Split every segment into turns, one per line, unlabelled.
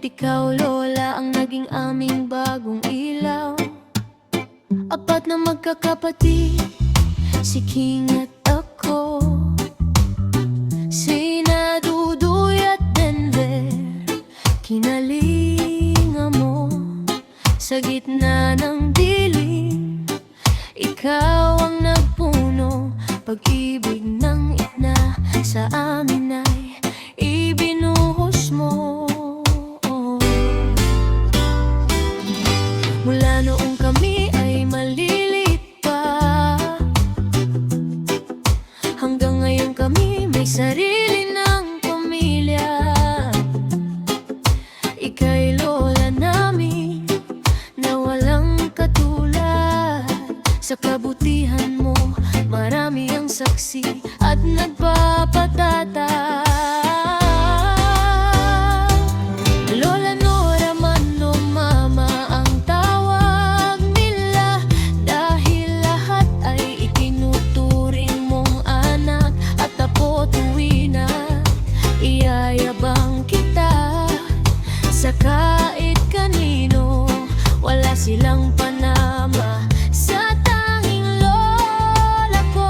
ikaw lola ang naging aming bagong ilaw. Apat na magkakapatid, si King at ako, sina Dudoy at Denver. Kinalinga mo sa gitna ng dilim, ikaw ang nagpuno, pag-ibig ng ina sa amin ay ibinuhos mo. Mula noong kami ay maliliit pa, hanggang ngayon kami may sarili ng pamilya. Ika'y lola namin na walang katulad. Sa kabutihan mo marami ang saksi at nagpapatata. Lola Nora man o mama ang tawag nila, dahil lahat ay itinuturing mong anak. At apo tuwi na iyayabang kita sa kahit kanino, wala silang panama sa tanging lola ko.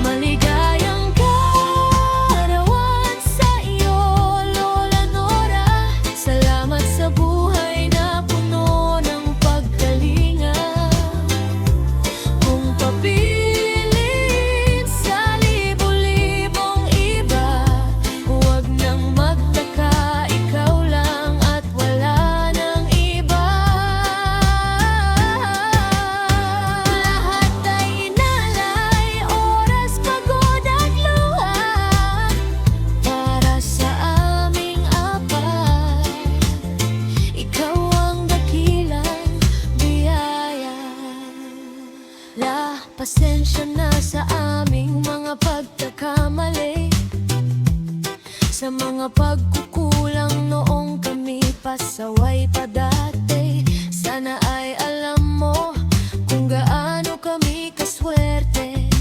Maligayang kaarawan sa iyo, Lola Nora. Salamat sa buhay na puno ng pagkalinga. Kung papilin sa libo-libong iba, huwag nang magtaka, ikaw lang at wala nang iba. Lahat ay inalay, oras, pagod at luha, para sa aming apat. Ikaw ang dakilang biyaya. Pasensya na sa aming mga pagkakamali, sa mga pagkukulang noong kami pasaway pa dati. Sana ay alam mo kung gaano kami kaswerte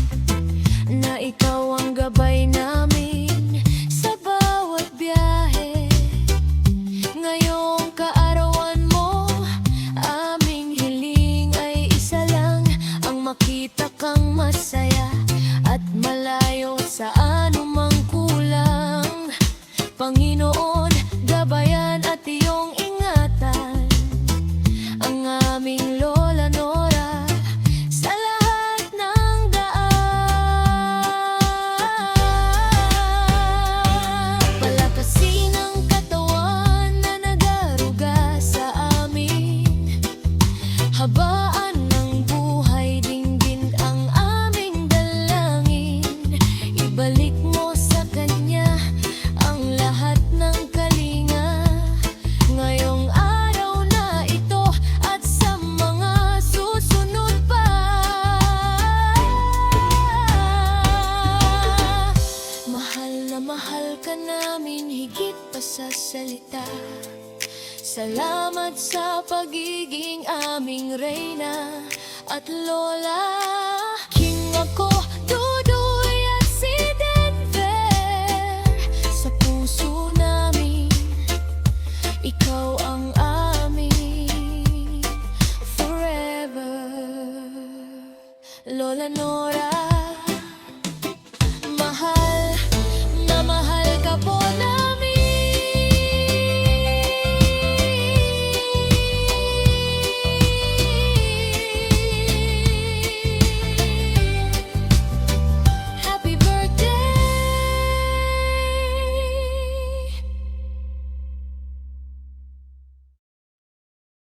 na ikaw ang gabay namin sa bawat biyahe. Ngayong kaarawan mo, aming hiling ay isa lang, ang makita kang masaya at malayo sa anumang kulang. Panginoon, gabayan at iyong ingatan ang aming Lola Nora sa lahat ng daan. Palakasin ang katawan na nagaruga sa amin, habaan ng buhay, dinggin ang aming dalangin. Ibalik mo sa kanya ang lahat ng kalinga, ngayong araw na ito at sa mga susunod pa. Mahal na mahal ka namin higit pa sa salita. Salamat sa pagiging aming reyna at lola. King ako, Dudoy at si Denver. Sa puso namin, ikaw ang amin forever. Lola Nora.